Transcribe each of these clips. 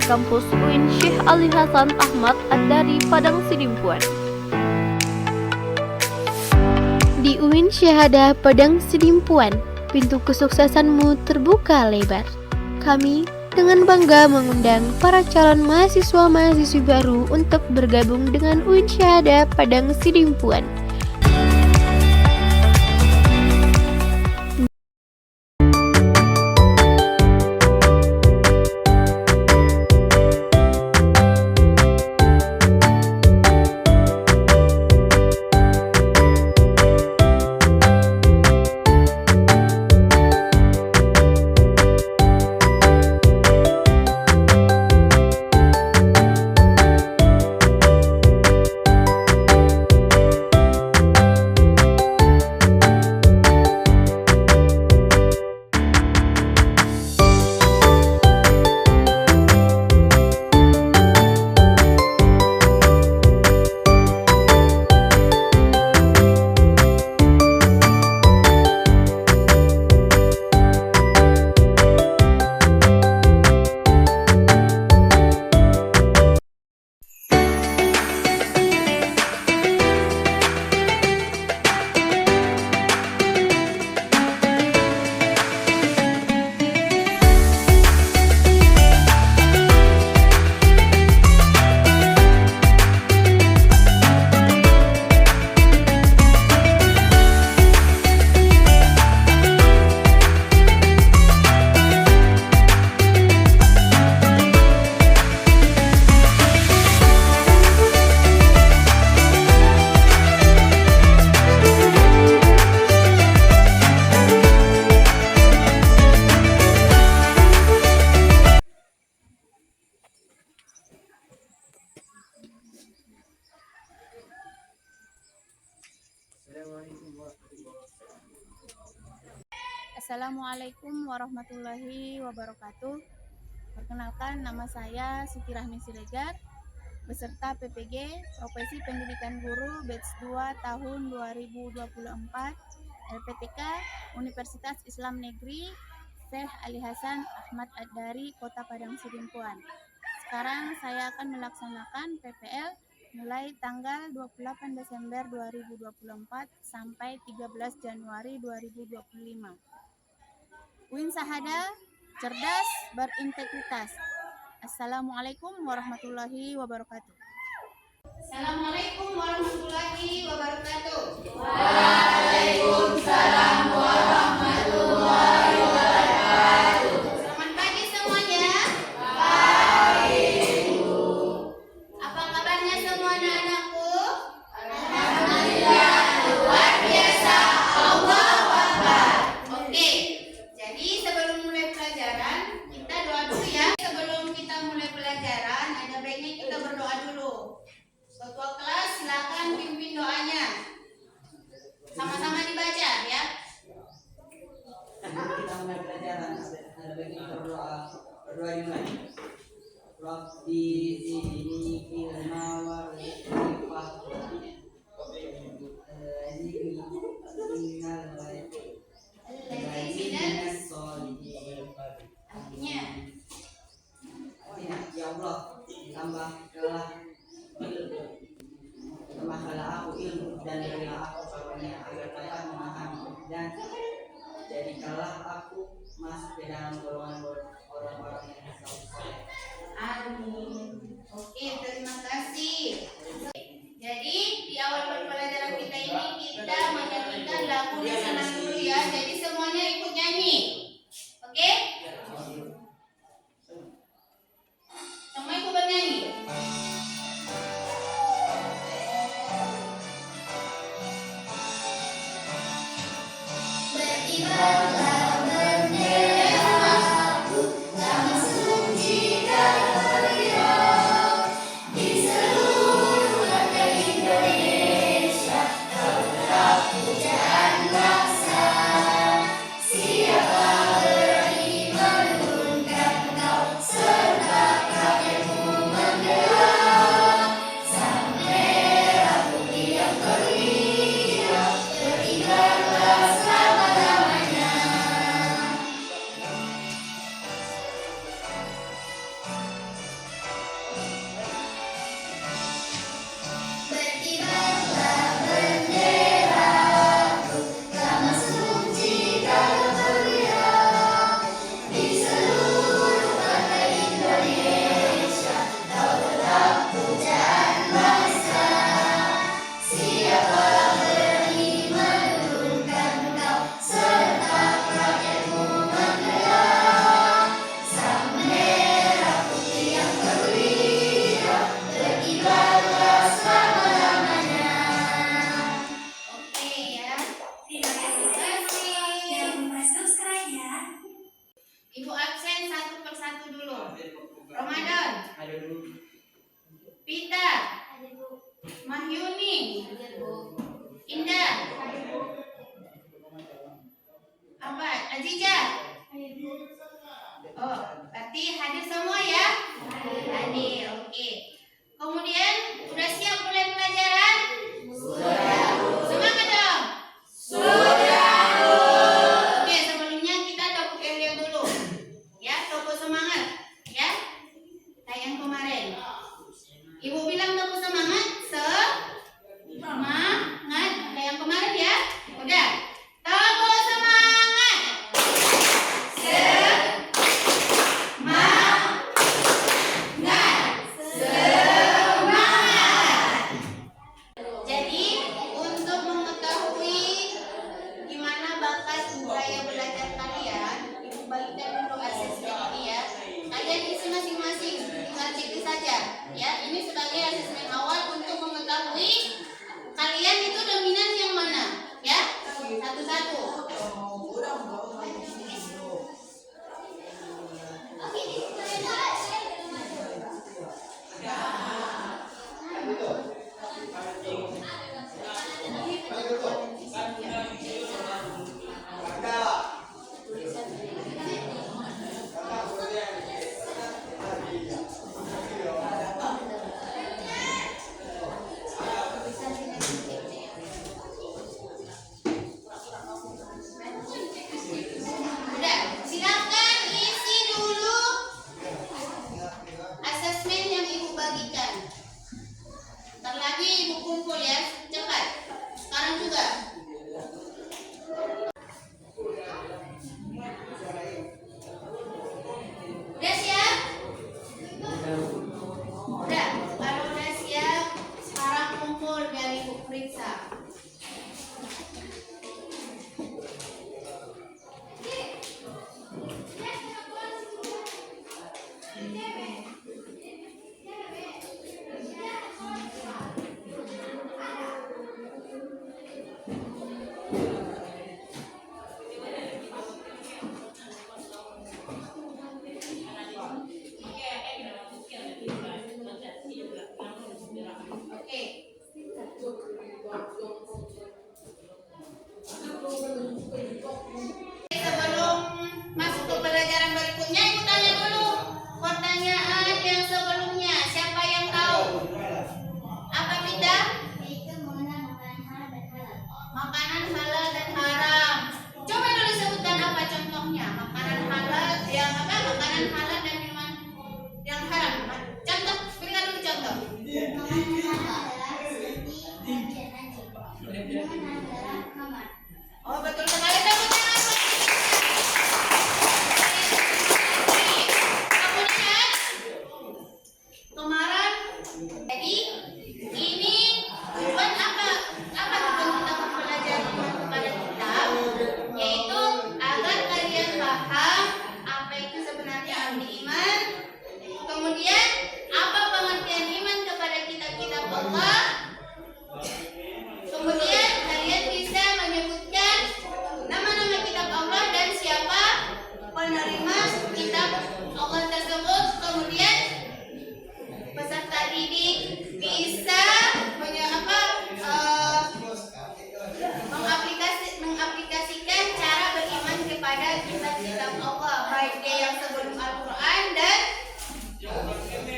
kampus UIN Syekh Ali Hasan Ahmad Ad-Dari Padang Sidimpuan. Di UIN Syahada Padang Sidimpuan, pintu kesuksesanmu terbuka lebar. Kami dengan bangga mengundang para calon mahasiswa-mahasiswi baru untuk bergabung dengan UIN Syahada Padang Sidimpuan. Assalamualaikum warahmatullahi wabarakatuh. Perkenalkan, nama saya Siti Rahmi Siregar, beserta PPG Profesi Pendidikan Guru Batch 2 tahun 2024 LPTK Universitas Islam Negeri Syekh Ali Hasan Ahmad Ad-Dari Kota Padang Sidimpuan. Sekarang saya akan melaksanakan PPL mulai tanggal 28 Desember 2024 sampai 13 Januari 2025. UIN Syahada, cerdas, berintegritas. Assalamualaikum warahmatullahi wabarakatuh. Assalamualaikum warahmatullahi wabarakatuh. Waalaikumsalam warahmatullahi wabarakatuh. Selamat pagi semuanya. Pagi, Bu. Apa kabarnya semua anak-anakku? Alhamdulillah, luar biasa. Allahu Akbar. Oke, jadi sebelum mulai pelajaran, kita doa dulu ya. Sebelum kita mulai pelajaran, ada baiknya kita berdoa dulu. Ketua kelas silakan pimpin doanya. Sama-sama dibaca ya. Sebelum kita mulai pelajaran, ada baiknya kita berdoa dimulai. Rabbi zidni ilma warzuqni fahma. Minas solihin. Artinya, Ya Allah, tambahkanlah aku ilmu dan berilah aku karunia agar dapat memahami, dan jadikanlah aku masuk ke dalam golongan orang-orang yang saleh. amin. Oke, terima kasih. Jadi di awal pelajaran kita ini kita menyanyikan lagu nasional dulu ya. Jadi semuanya ikut nyanyi. Oke? Semua ikut bernyanyi. Berkibarlah benderaku, damai suci dan meriah di seluruh negeri Indonesia. Kau tetap pujaan bangsa. Siapa berani menurunkan kau serta kakekmu membela sang merah putih yang berkilau. Berkibarlah selama-lamanya. Indah. Apa? Aziza. Oh, berarti hadir semua ya? Hadir, oke. Kemudian, udah siap mulai pelajaran? Semangat dong. Oke, sebelumnya kita tepuk Elio dulu. Ya, tepuk semangat. Ya, kayak yang kemarin. Ibu bilang tepuk semangat. Semangat. Kayak yang kemarin ya. Udah. Tepuk semangat. Jadi, untuk mengetahui gimana bakat budaya belajar kalian, Ibu bagikan dulu asesmen ini ya. Kalian isi masing-masing, tinggal cek saja. Ya, ini sebagai asesmen awal untuk mengetahui kalian itu dominan yang mana. Ya, satu-satu. Udah, silakan isi dulu asesmen yang Ibu bagikan. Ntar lagi Ibu kumpul ya, cepat. Sekarang juga. Udah siap? Udah, kalau udah siap, sekarang kumpul biar Ibu periksa. Oke. Sebelum masuk ke pelajaran berikutnya, Ibu tanya dulu pertanyaan yang sebelumnya. Siapa yang tahu? Apa kita? Makanan halal dan haram. Coba dulu sebutkan apa contohnya. Makanan halal yang apa? Makanan halal dan minuman yang haram. Contoh, berikan dulu contoh. Oh, betul sekali. Tepuk tangan. Kemudian kemarin, jadi ini tujuan apa tujuan kita belajar kepada kitab, yaitu agar kalian paham apa itu sebenarnya arti iman, kemudian apa pengertian iman kepada kitab-kitab Allah, kemudian kalian bisa menyebutkan nama-nama kitab Allah dan siapa penerima kitab Allah tersebut, kemudian peserta didik bisa mengaplikasikan cara beriman kepada kitab-kitab Allah, baik dia yang sebelum Al-Quran dan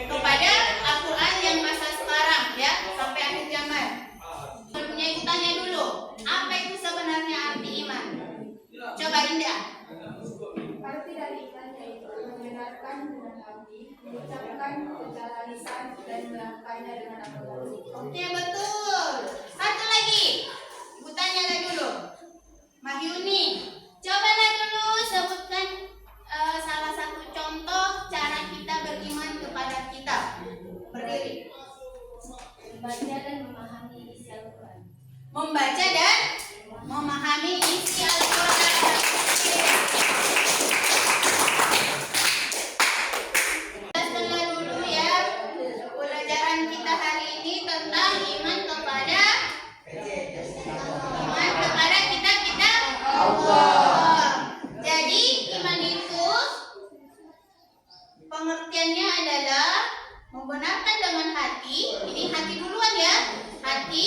kepada Al-Quran yang masa sekarang ya, sampai akhir zaman. Sebelumnya Ibu tanya dulu, apa itu sebenarnya arti iman? Coba Indah. Arti dari iman yaitu membenarkan dengan hati, mengucapkan secara lisan dan melakukannya dengan akal. Oke, betul. Satu lagi. Ibu tanya dulu. Mahyuni, cobalah dulu sebutkan salah satu contoh cara kita beriman kepada kitab. Berdiri. Membaca dan memahami isi Al-Quran. Membaca dan memahami isi Al-Quran. Setelah dulu ya, pelajaran kita hari ini tentang iman kepada kitab-kitab Allah. Jadi iman itu pengertiannya adalah membenarkan dengan hati. Ini hati duluan ya, hati.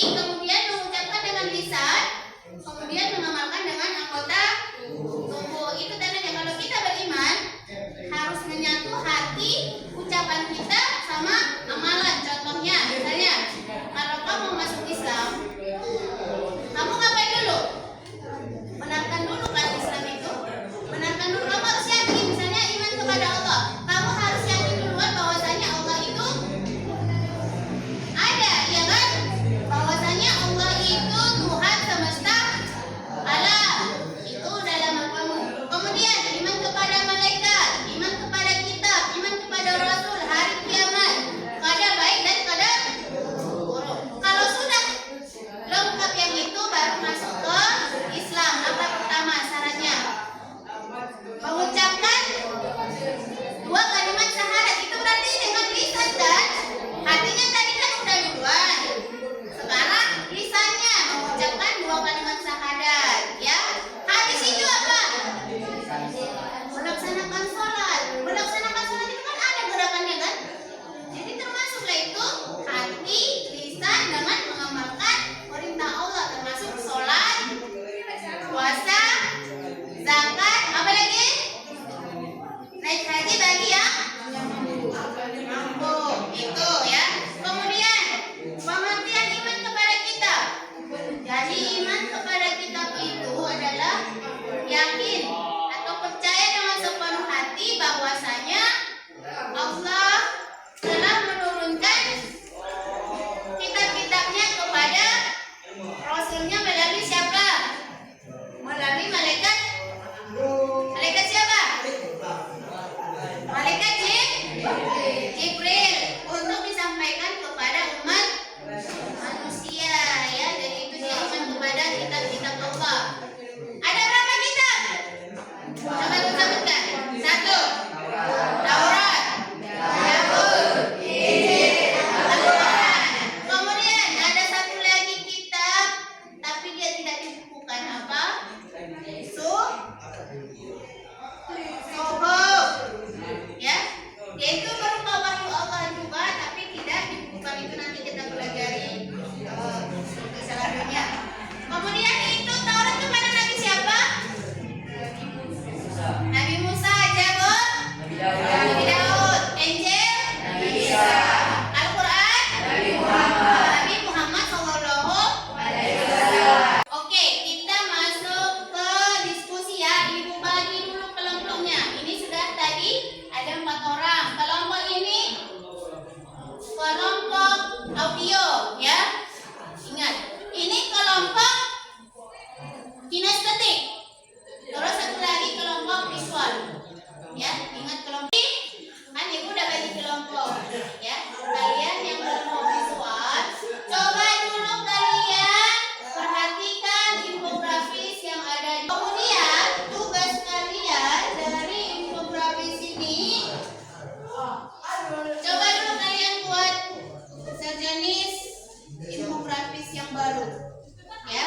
Ya.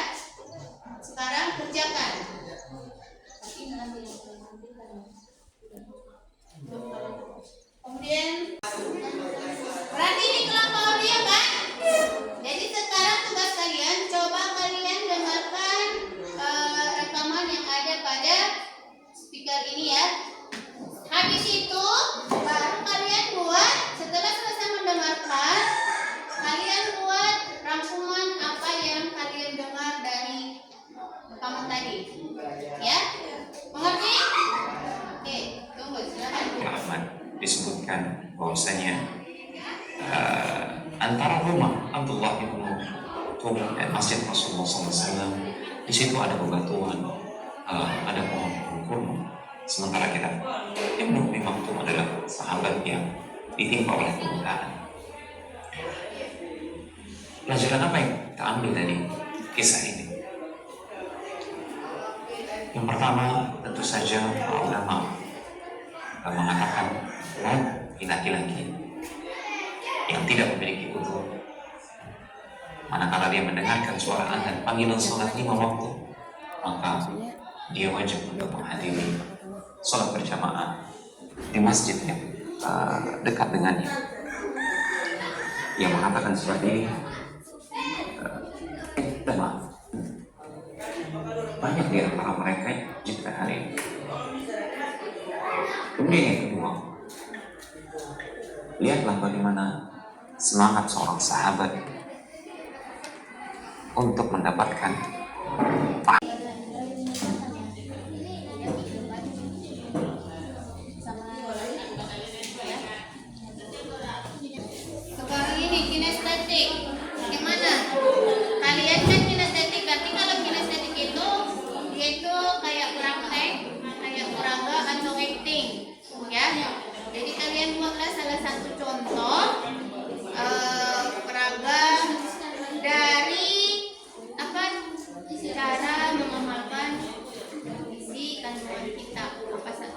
Sekarang kerjakan. Kemudian berarti ini kelompok audio kan? Jadi sekarang tugas kalian, coba kalian dengarkan rekaman yang ada pada speaker ini ya. Habis itu baru kalian buat, setelah selesai mendengarkan, kalian buat rangkuman apa yang kalian dengar dari rekaman tadi. Ya? Mengerti? Oke, tunggu silakan. Ahmad disebutkan bahwasanya antara rumah Abdullah bin Tum dan Masjid Rasulullah SAW di situ ada bebatuan, ada pohon kurma. Sementara kita Ibnu bin Maktum adalah sahabat yang ditimpa oleh kebutaan. Pelajaran apa yang kita ambil dari kisah ini? Yang pertama tentu saja para ulama mengatakan laki-laki yang tidak memiliki udzur, manakala dia mendengarkan suara adzan panggilan sholat 5 waktu, maka dia wajib untuk menghadiri sholat berjamaah di masjid yang dekat dengannya. Yang mengatakan seperti ini, maaf, banyak di antara mereka yang wajib hari ini. Kemudian yang kedua, lihatlah bagaimana semangat seorang sahabat untuk mendapatkan Sekarang ini kinestetik. Gimana? Kalian kan kinestetik, berarti kalau kinestetik itu dia itu kayak praktek, kayak peraga atau acting, ya. Jadi kalian buatlah salah satu contoh peraga dari apa? Cara mengamalkan isi kandungan kita.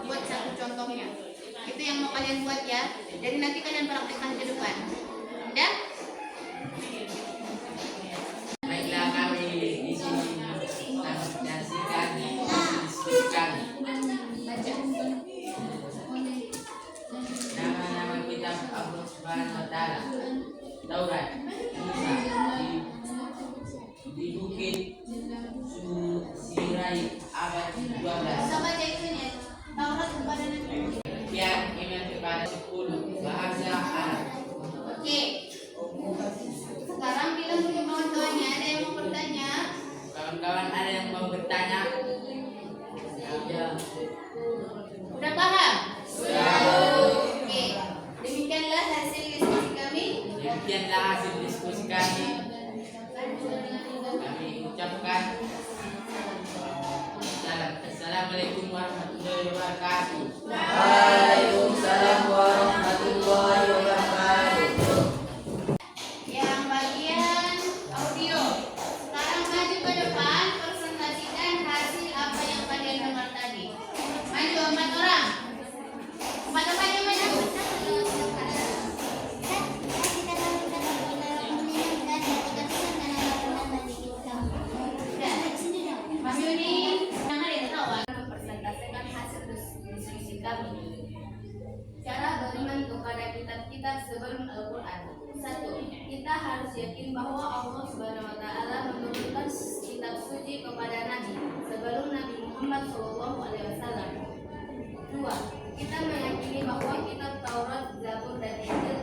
Buat satu contohnya. Itu yang mau kalian buat ya. Jadi nanti kalian praktekkan ke depan. Udah? Baiklah, kami di sini menyaksikan diskusikan nama-nama kitab Allah Subhanahu wa Ta'ala. Taurat, Musa di Bukit Sirai abad 12. Bisa baca itunya. Taurat kepada Nabi. Kian iman kepada 10 bahasa Arab. Oke. Sekarang bilang dulu kawan-kawannya, ada yang mau bertanya? Kawan-kawan ada yang mau bertanya? Ya. Udah paham? Oke. Demikianlah hasil diskusi kami. Demikianlah hasil diskusi kami. Kami ucapkan Assalamualaikum warahmatullahi wabarakatuh. Waalaikumsalam warahmatullahi wabarakatuh. Yang bagian audio. Sekarang maju ke depan, presentasikan hasil apa yang kalian dengar tadi. Maju 4 orang. 4 orang yang maju. Mas Yuni, jangan ada yang ketawa. Mempresentasikan hasil diskusi kami. Cara beriman kepada kitab-kitab sebelum Al-Quran. 1. Kita harus yakin bahwa Allah Subhanahu wa Ta'ala menurunkan kitab suci kepada Nabi sebelum Nabi Muhammad SAW. 2. Kita meyakini bahwa kitab Taurat, Zabur, dan Injil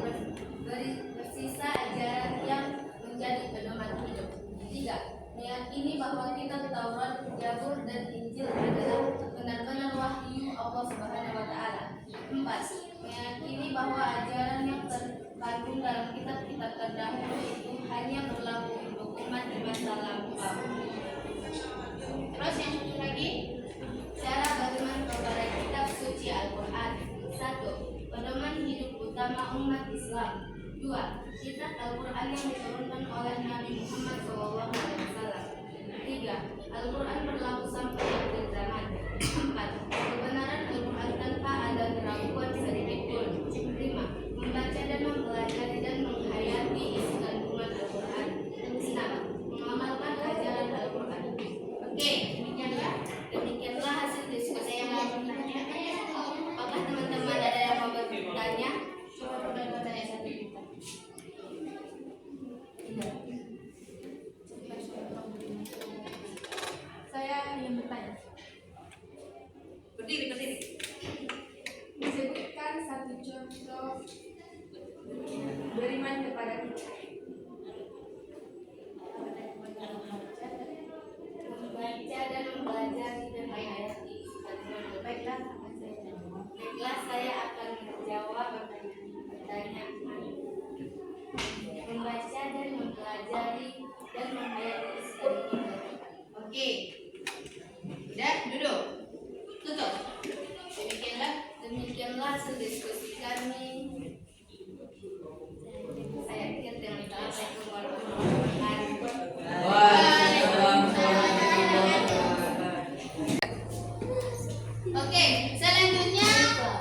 bersisa ajaran yang menjadi pedoman hidup. 3. Meyakini bahwa kitab Taurat, Zabur, dan Injil adalah benar-benar wahyu Allah Subhanahu wa Ta'ala. 4. Meyakini bahwa ajaran yang terkandung dalam kitab-kitab terdahulu itu hanya berlaku untuk umat di masa lampau. Terus yang satu lagi, cara beriman kepada kitab suci Al-Quran. 1. Pedoman hidup utama umat Islam. 2. Kitab Al-Quran yang diturunkan oleh Nabi Muhammad SAW. 3. Al-Quran berlaku sampai akhir zaman. 4. Kebenaran Al-Quran tanpa ada keraguan sedikit pun. 5. Membaca dan mempelajari dan menghayati isi kandungan Al-Quran. 6. Mengamalkan Oke. Udah, duduk. Tutup. Demikianlah hasil diskusi kami. Saya akhir dengan Assalamualaikum warahmatullahi wabarakatuh. Oke, selanjutnya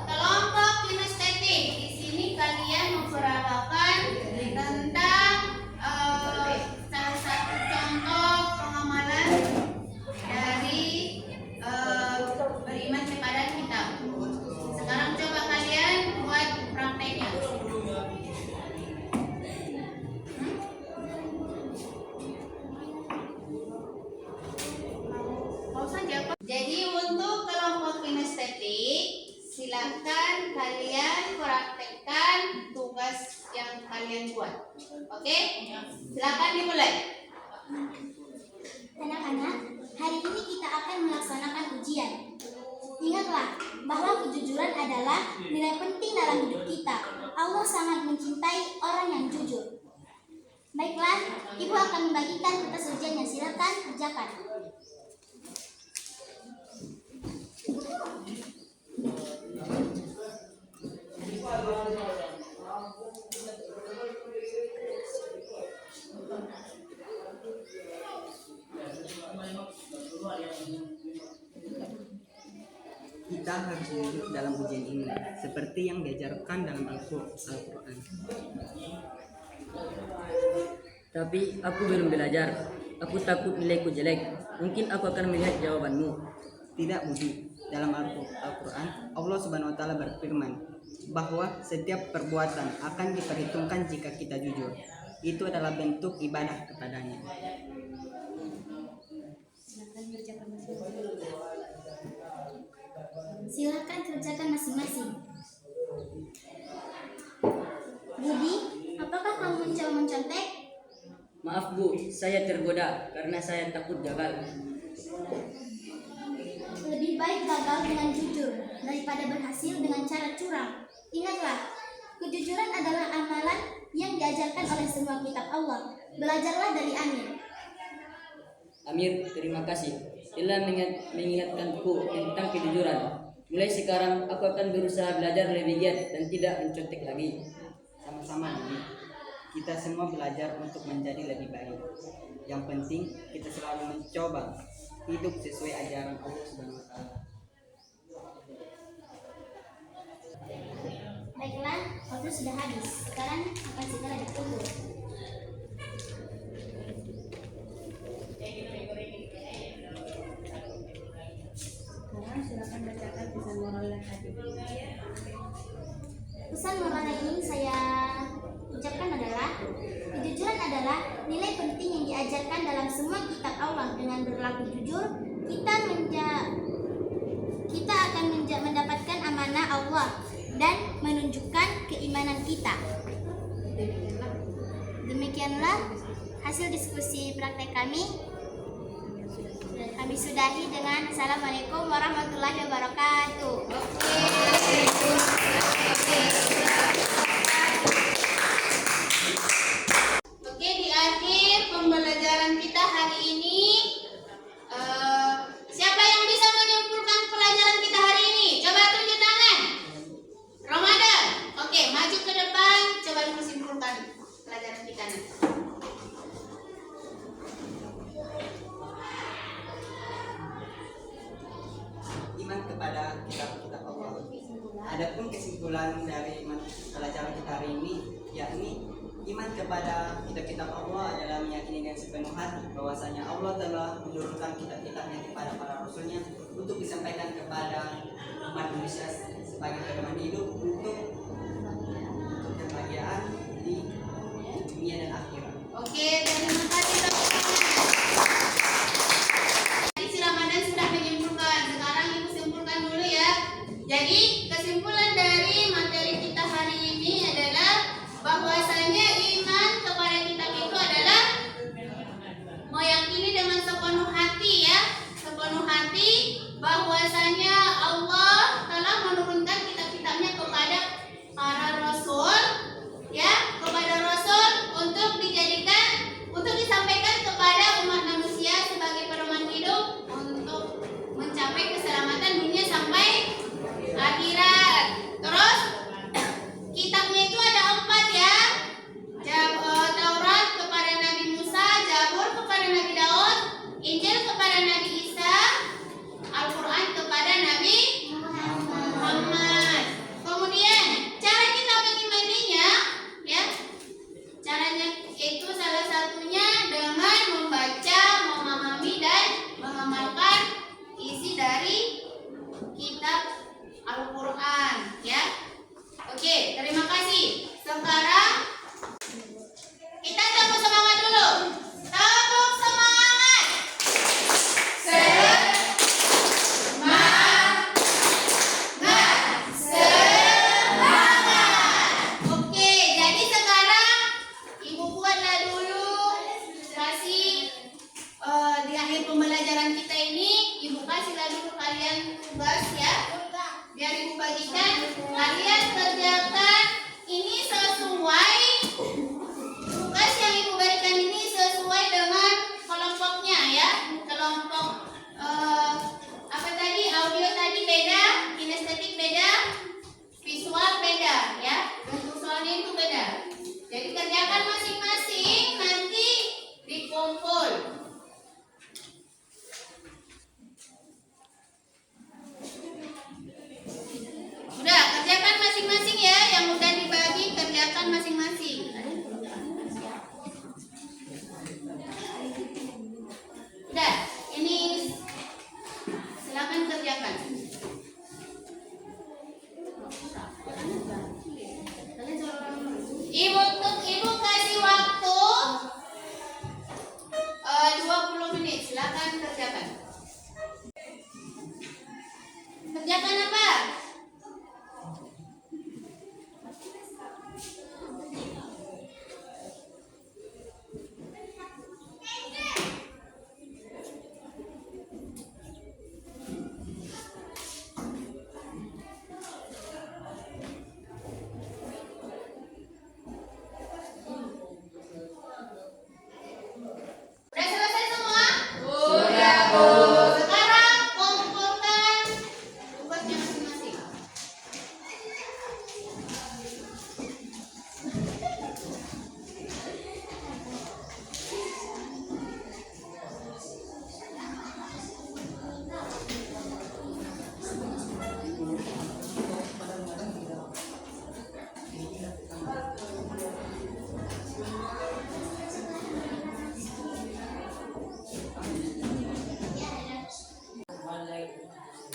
kelompok kinestetik. Di sini kalian memperagakan tentang salah satu contoh pengamalan dari beriman kepada kitab. Sekarang coba kalian buat prakteknya. Mau saja. Jadi untuk kelompok kinestetik, silakan kalian praktekkan tugas yang kalian buat. Oke? Silakan dimulai. Anak-anak, hari ini kita akan melaksanakan ujian. Ingatlah bahwa kejujuran adalah nilai penting dalam hidup kita. Allah sangat mencintai orang yang jujur. Baiklah, Ibu akan membagikan kertas ujiannya. Silakan kerjakan. Kita harus jujur dalam ujian ini, seperti yang diajarkan dalam Al-Quran. Tapi aku belum belajar. Aku takut nilaiku jelek. Mungkin aku akan melihat jawabanmu. Tidak, Budi. Dalam Al-Quran, Allah Subhanahu wa Ta'ala berfirman bahwa setiap perbuatan akan diperhitungkan jika kita jujur. Itu adalah bentuk ibadah kepadanya. Silakan kerjakan masing-masing. Budi, apakah kamu mencoba mencontek? Maaf Bu, saya tergoda karena saya takut gagal. Lebih baik gagal dengan jujur daripada berhasil dengan cara curang. Ingatlah, kejujuran adalah amalan yang diajarkan oleh semua kitab Allah. Belajarlah dari Amir. Amir, terima kasih telah mengingatkanku tentang kejujuran. Mulai sekarang aku akan berusaha belajar lebih giat dan tidak mencontek lagi. Sama-sama, Budi. Kita semua belajar untuk menjadi lebih baik. Yang penting kita selalu mencoba hidup sesuai ajaran Allah Subhanahu wa Ta'ala. Baiklah, waktu sudah habis. Sekarang akan segera ditunggu. Sekarang silakan bacakan pesan moral yang tadi. Pesan moral yang ingin saya ucapkan adalah kejujuran adalah nilai penting yang diajarkan dalam semua kitab Allah. Dengan berlaku jujur, kita akan mendapatkan amanah Allah dan menunjukkan keimanan kita. Demikianlah hasil diskusi praktek kami. Kami sudahi dengan Assalamualaikum warahmatullahi wabarakatuh. Oke, di akhir pembelajaran kita hari ini, siapa yang bisa menyimpulkan pelajaran kita hari ini? Coba tunjuk tangan. Ramadan. Oke, maju ke depan, coba menyimpulkan pelajaran kita nanti. Iman kepada kitab-kitab Allah. Adapun kesimpulan dari pelajaran kita hari ini, yakni iman kepada kitab-kitab Allah adalah meyakini dengan sepenuh hati bahwasanya Allah telah menurunkan kitab-kitabnya kepada para rasulnya untuk disampaikan kepada umat manusia sebagai pedoman hidup untuk kebahagiaan di dunia dan akhirat. Oke, terima kasih teman-teman. Tadi si Ramadan sudah menyimpulkan, sekarang Ibu simpulkan dulu ya. Jadi kesimpulan dari materi kita hari ini adalah bahwasanya iman kepada kitab itu adalah meyakini dengan sepenuh hati ya, sepenuh hati bahwasanya Allah telah menurunkan kitab-kitabnya kepada para rasul ya, kepada rasul untuk disampaikan kepada umat manusia sebagai pedoman hidup kalian tugas ya. Biar ibu bagikan, kalian kerjakan ini sesuai tugas yang ibu berikan ini sesuai dengan kelompoknya ya. Kelompok apa tadi, audio tadi beda, kinestetik beda, visual beda ya. Bentuk soalnya itu beda. Jadi kerjakan masing-masing, nanti dikumpul. Udah, kerjakan masing-masing ya. Yang udah dibagi, kerjakan masing-masing. Udah, ini silakan kerjakan. Ibu kasih waktu 20 menit. Silakan kerjakan. Kerjakan apa? Udah selesai semua? Sudah, Bu. Sekarang kumpulkan tugasnya masing-masing.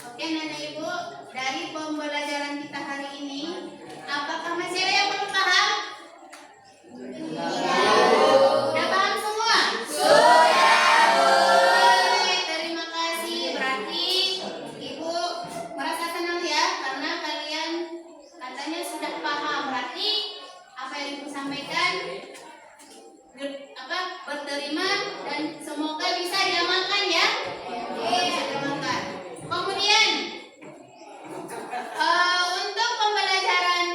Oke Nenek Ibu, dari pembelajaran kita hari ini, apakah masih ada yang belum paham? Udah paham semua? Oke, terima kasih. Berarti Ibu merasa senang ya, karena kalian katanya sudah paham. Berarti apa yang Ibu sampaikan berterima dan semoga bisa diamalkan ya. Bisa diamalkan. Kemudian untuk pembelajaran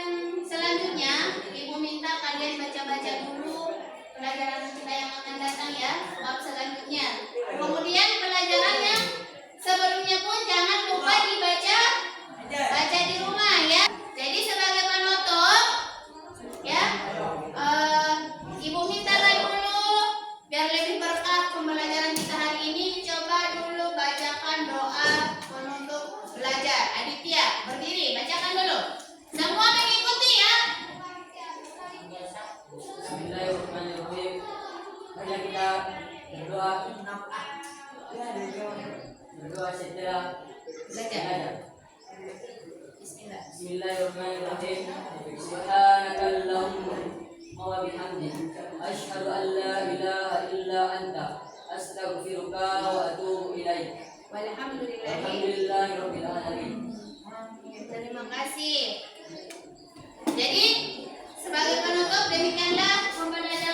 selanjutnya, Ibu minta kalian baca-baca dulu pelajaran kita yang akan datang ya, bab selanjutnya. Kemudian pelajarannya sebelumnya pun jangan lupa dibaca, baca di rumah ya. Jadi sebagai penutup ya, Ibu minta dulu biar lebih berkah pembelajaran kita hari ini. Coba dulu bacakan doa penutup belajar. Aditya, berdiri, bacakan dulu. Semua mengikuti ya. Bismillahirrahmanirrahim. Marilah kita berdoa. Berdoa setelah belajar. Bismillah. Bismillahirrahmanirrahim. Subhanakallahumma wa bihamdika asyhadu an la ilaha illa anta astaghfiruka wa atubu ilaik. Alhamdulillahirabbil alamin. Terima kasih. Jadi sebagai penutup demikianlah pembelajaran